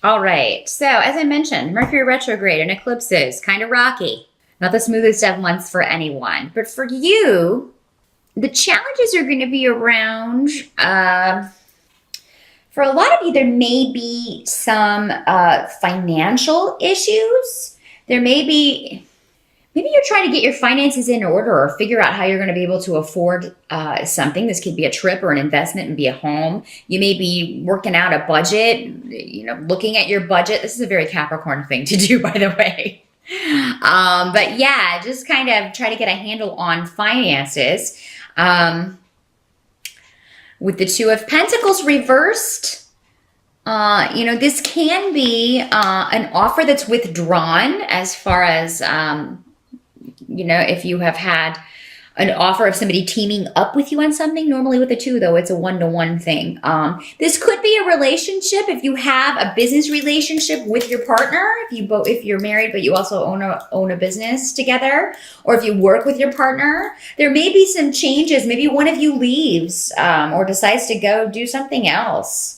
All right. So as I mentioned, Mercury retrograde and eclipses, kind of rocky. Not the smoothest of months for anyone. But for you, the challenges are going to be around, for a lot of you, there may be some financial issues. There may be, maybe you're trying to get your finances in order or figure out how you're going to be able to afford something. This could be a trip or an investment and be a home. You may be working out a budget, looking at your budget. This is a very Capricorn thing to do, by the way. But yeah, just kind of try to get a handle on finances. With the Two of Pentacles reversed, this can be an offer that's withdrawn as far as, if you have had an offer of somebody teaming up with you on something. Normally with the two, though, it's a one-to-one thing. This could be a relationship if you have a business relationship with your partner, if you're married but you also own a business together, or if you work with your partner. There may be some changes. Maybe one of you leaves or decides to go do something else.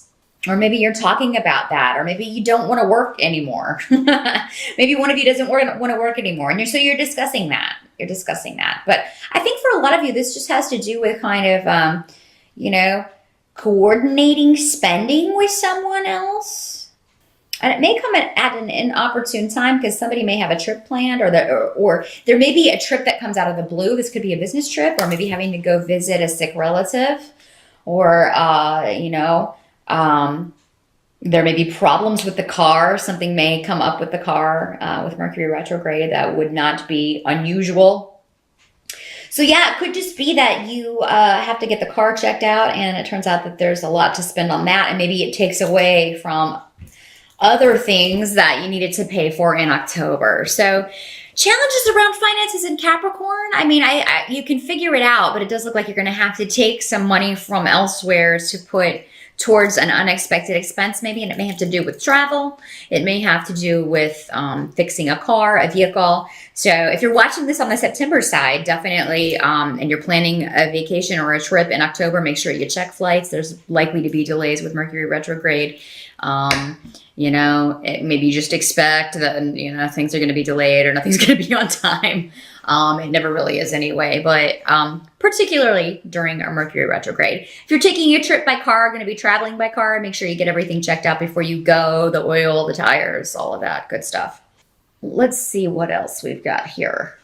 Or maybe you're talking about that, or maybe you don't want to work anymore. Maybe one of you doesn't want to work anymore, and so you're discussing that. But I think for a lot of you, this just has to do with kind of, coordinating spending with someone else. And it may come at an inopportune time because somebody may have a trip planned, or there may be a trip that comes out of the blue. This could be a business trip, or maybe having to go visit a sick relative, or, there may be problems with the car. Something may come up with the car with Mercury retrograde that would not be unusual. So yeah, it could just be that you have to get the car checked out, and it turns out that there's a lot to spend on that, and maybe it takes away from other things that you needed to pay for in October. So challenges around finances in Capricorn. I mean, you can figure it out, but it does look like you're going to have to take some money from elsewhere to put towards an unexpected expense maybe, and it may have to do with travel. It may have to do with fixing a car, a vehicle. So if you're watching this on the September side, definitely, and you're planning a vacation or a trip in October, make sure you check flights. There's likely to be delays with Mercury retrograde. Maybe you just expect that, things are going to be delayed or nothing's going to be on time. It never really is anyway, but particularly during a Mercury retrograde. If you're taking a trip by car, going to be traveling by car, make sure you get everything checked out before you go, the oil, the tires, all of that good stuff. Let's see what else we've got here.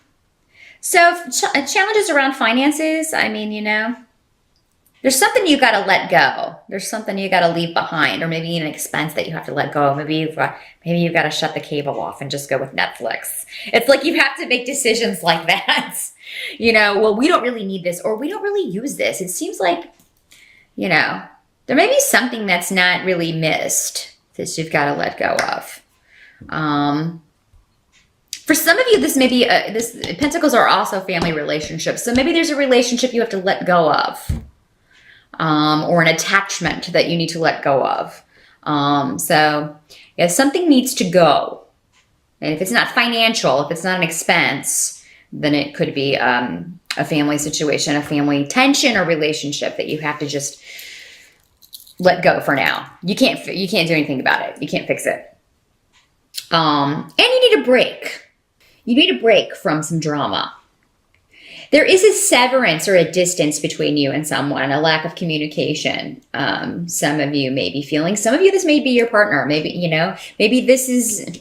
So challenges around finances, I mean, there's something you got to let go. There's something you got to leave behind, or maybe an expense that you have to let go of. Maybe you've got to shut the cable off and just go with Netflix. It's like you have to make decisions like that. Well, we don't really need this, or we don't really use this. It seems like, there may be something that's not really missed that you've got to let go of. For some of you, this may be, Pentacles are also family relationships. So maybe there's a relationship you have to let go of. Or an attachment that you need to let go of. So yeah, something needs to go. And if it's not financial, if it's not an expense, then it could be a family situation, a family tension or relationship that you have to just let go for now. You can't do anything about it. You can't fix it. And you need a break. You need a break from some drama. There is a severance or a distance between you and someone, a lack of communication. Some of you may be feeling, some of you, this may be your partner. Maybe, maybe this is,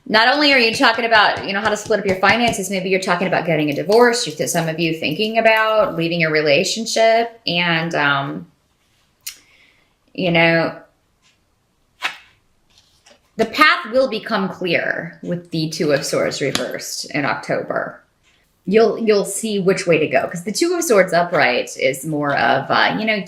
not only are you talking about, how to split up your finances, maybe you're talking about getting a divorce. Some of you thinking about leaving a relationship, and, the path will become clear with the Two of Swords reversed in October. You'll see which way to go, because the Two of Swords upright is more of,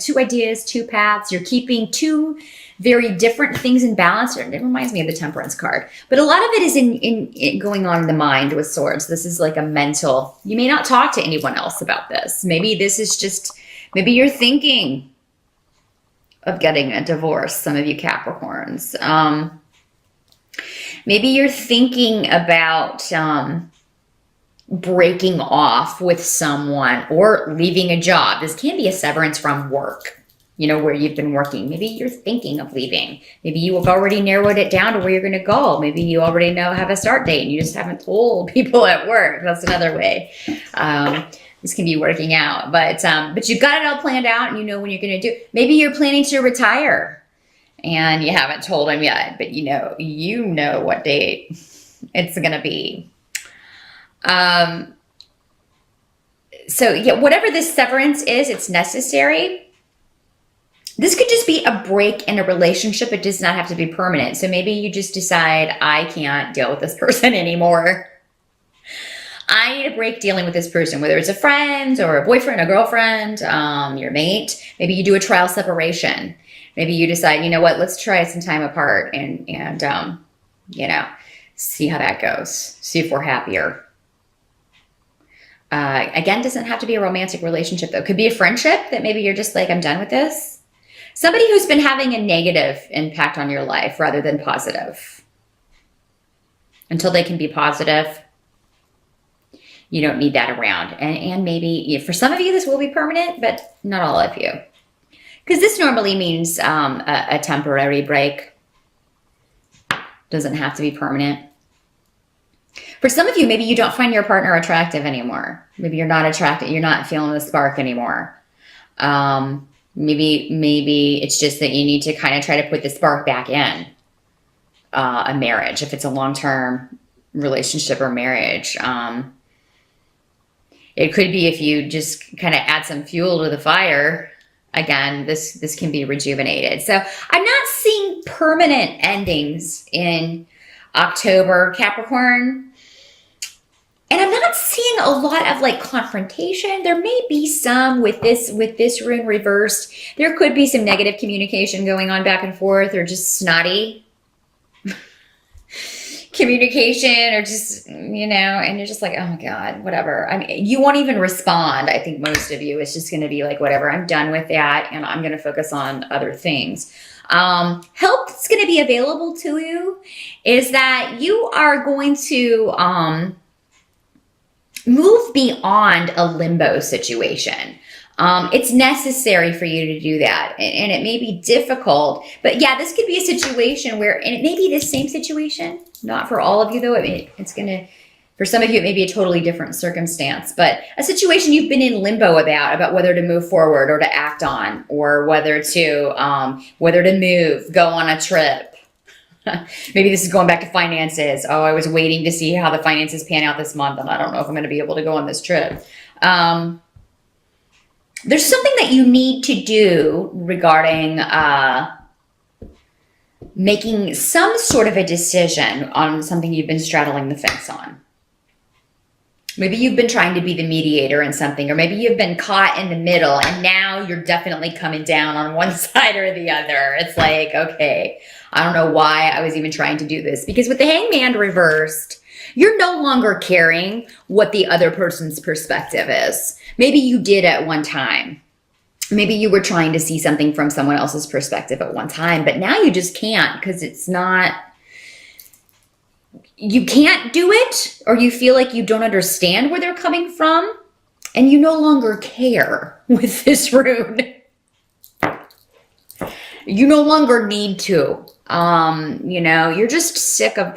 two ideas, two paths. You're keeping two very different things in balance. It reminds me of the Temperance card. But a lot of it is in going on in the mind with swords. This is like a mental, you may not talk to anyone else about this. Maybe this is just, maybe you're thinking of getting a divorce, some of you Capricorns. Maybe you're thinking about breaking off with someone or leaving a job. This can be a severance from work. where you've been working. Maybe you're thinking of leaving. Maybe you have already narrowed it down to where you're going to go. Maybe you already have a start date and you just haven't told people at work. That's another way. This can be working out, but you've got it all planned out and you know when you're going to do. Maybe you're planning to retire and you haven't told them yet, but you know what date it's going to be. So yeah, whatever this severance is, it's necessary. This could just be a break in a relationship. It does not have to be permanent. So maybe you just decide, I can't deal with this person anymore. I need a break dealing with this person, whether it's a friend or a boyfriend, a girlfriend, your mate. Maybe you do a trial separation. Maybe you decide, you know what, let's try some time apart and see how that goes. See if we're happier. Again, doesn't have to be a romantic relationship though. It could be a friendship that maybe you're just like, I'm done with this. Somebody who's been having a negative impact on your life rather than positive. Until they can be positive, you don't need that around. And maybe for some of you, this will be permanent, but not all of you. Because this normally means a temporary break. Doesn't have to be permanent. For some of you, maybe you don't find your partner attractive anymore. Maybe you're not attracted. You're not feeling the spark anymore. Maybe it's just that you need to kind of try to put the spark back in a marriage. If it's a long-term relationship or marriage. It could be if you just kind of add some fuel to the fire. Again, this can be rejuvenated. So I'm not seeing permanent endings in October, Capricorn. And I'm not seeing a lot of like confrontation. There may be some with this rune reversed. There could be some negative communication going on back and forth, or just snotty communication, or just, and you're just like, oh my God, whatever. I mean, you won't even respond. I think most of you, it's just going to be like, whatever, I'm done with that. And I'm going to focus on other things. Help that's going to be available to you is that you are going to, move beyond a limbo situation. It's necessary for you to do that. And it may be difficult, but yeah, this could be a situation where, and it may be the same situation, not for all of you though. For some of you, it may be a totally different circumstance, but a situation you've been in limbo about whether to move forward or to act on, or whether to move, go on a trip. Maybe this is going back to finances. Oh, I was waiting to see how the finances pan out this month, and I don't know if I'm going to be able to go on this trip. There's something that you need to do regarding making some sort of a decision on something you've been straddling the fence on. Maybe you've been trying to be the mediator in something, or maybe you've been caught in the middle and now you're definitely coming down on one side or the other. It's like, okay, I don't know why I was even trying to do this, because with the Hangman reversed, you're no longer caring what the other person's perspective is. Maybe you did at one time. Maybe you were trying to see something from someone else's perspective at one time, but now you just can't, because you can't do it, or you feel like you don't understand where they're coming from, and you no longer care with this rune. You no longer need to. You're just sick of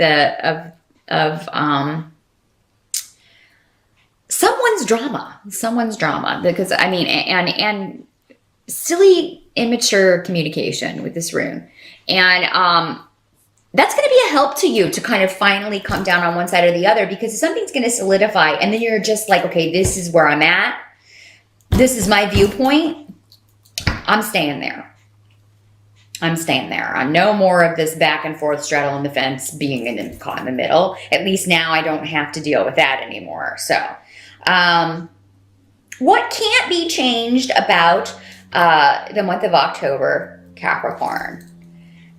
someone's drama, because and silly, immature communication with this rune. And that's going to be a help to you to kind of finally come down on one side or the other, because something's going to solidify, and then you're just like, okay, this is where I'm at. This is my viewpoint. I'm staying there. No more of this back and forth straddling the fence, being caught in the middle. At least now I don't have to deal with that anymore. So, what can't be changed about the month of October, Capricorn,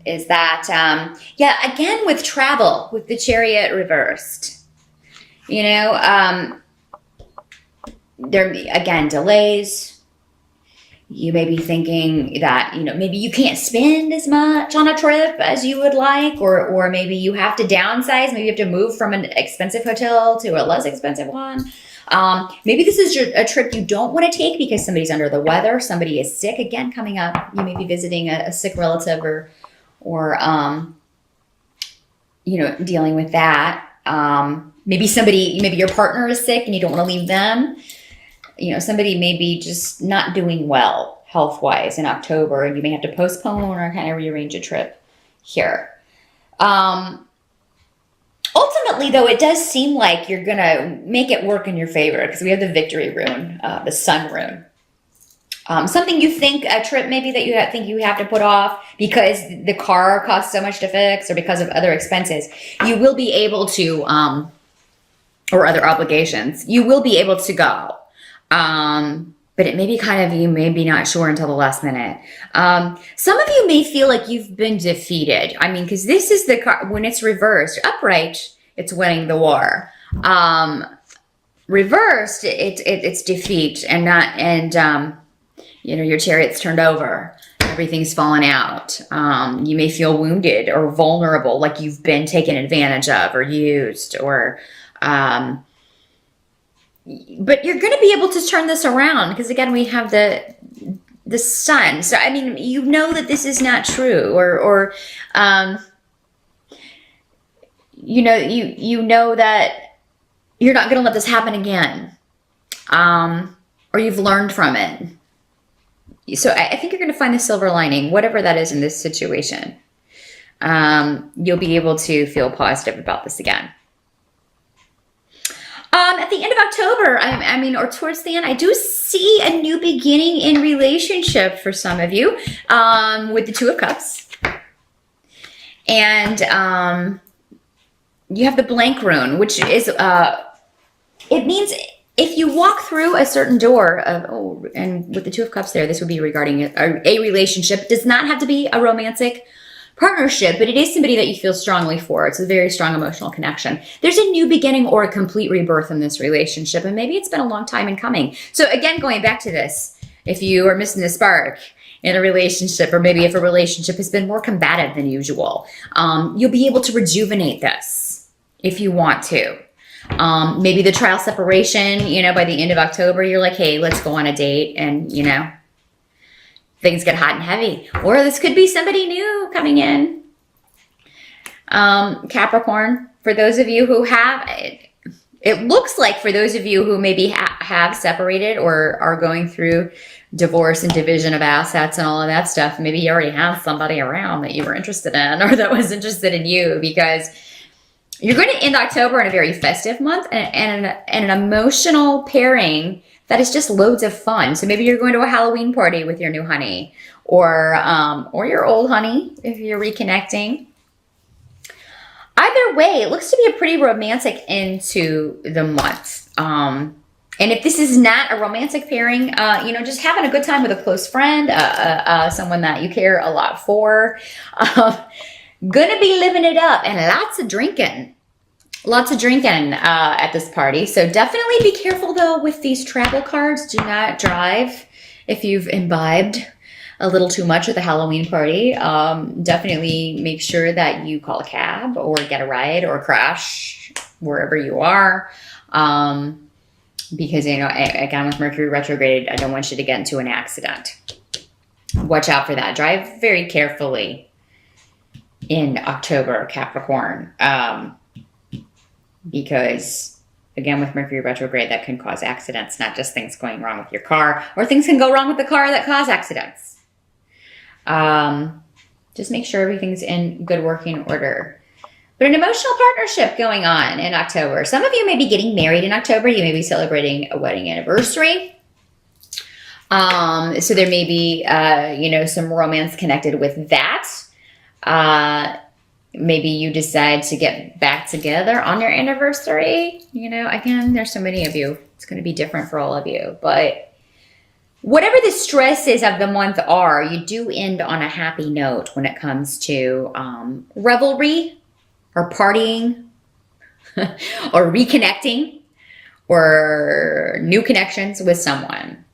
is that, again, with travel, with the Chariot reversed, there, again, delays. You may be thinking that, maybe you can't spend as much on a trip as you would like, or maybe you have to downsize. Maybe you have to move from an expensive hotel to a less expensive one. Maybe this is a trip you don't want to take because somebody's under the weather, somebody is sick. Again, coming up, you may be visiting a sick relative or dealing with that. Maybe your partner is sick and you don't want to leave them. Somebody may be just not doing well health-wise in October, and you may have to postpone or kind of rearrange a trip here. Ultimately, though, it does seem like you're going to make it work in your favor because we have the victory rune, the sun rune. Something you think, a trip maybe that you think you have to put off because the car costs so much to fix or because of other expenses, you will be able to, or other obligations, you will be able to go. But it may be you may be not sure until the last minute. Some of you may feel like you've been defeated. Because this is the card, when it's reversed, upright, it's winning the war. Reversed, it's defeat your chariot's turned over. Everything's fallen out. You may feel wounded or vulnerable, like you've been taken advantage of or used but you're going to be able to turn this around because, again, we have the sun. So, that this is not true or you know that you're not going to let this happen again or you've learned from it. So I think you're going to find the silver lining, whatever that is in this situation. You'll be able to feel positive about this again. At the end of October, or towards the end, I do see a new beginning in relationship for some of you with the Two of Cups. And you have the blank rune, which is, it means if you walk through a certain door and with the Two of Cups there, this would be regarding a relationship. It does not have to be a romantic partnership, but it is somebody that you feel strongly for. It's a very strong emotional connection. There's a new beginning or a complete rebirth in this relationship, and maybe it's been a long time in coming. So again, going back to this, if you are missing the spark in a relationship, or maybe if a relationship has been more combative than usual, you'll be able to rejuvenate this if you want to. Maybe the trial separation, by the end of October, you're like, hey, let's go on a date, and things get hot and heavy. Or this could be somebody new coming in. Capricorn, for those of you who have, it looks like for those of you who maybe have separated or are going through divorce and division of assets and all of that stuff, maybe you already have somebody around that you were interested in or that was interested in you, because you're going to end October in a very festive month and an emotional pairing that is just loads of fun. So maybe you're going to a Halloween party with your new honey or your old honey if you're reconnecting. Either way, it looks to be a pretty romantic end to the month. And if this is not a romantic pairing, just having a good time with a close friend, someone that you care a lot for, gonna be living it up and lots of drinking. Lots of drinking at this party. So definitely be careful, though, with these travel cards. Do not drive if you've imbibed a little too much at the Halloween party. Definitely make sure that you call a cab or get a ride or crash wherever you are. Because, again, with Mercury retrograde, I don't want you to get into an accident. Watch out for that. Drive very carefully in October, Capricorn. Because, again, with Mercury retrograde, that can cause accidents, not just things going wrong with your car, or things can go wrong with the car that cause accidents. Just make sure everything's in good working order. But an emotional partnership going on in October. Some of you may be getting married in October. You may be celebrating a wedding anniversary. So there may be, some romance connected with that. Maybe you decide to get back together on your anniversary. Again, there's so many of you. It's going to be different for all of you. But whatever the stresses of the month are, you do end on a happy note when it comes to revelry or partying or reconnecting or new connections with someone.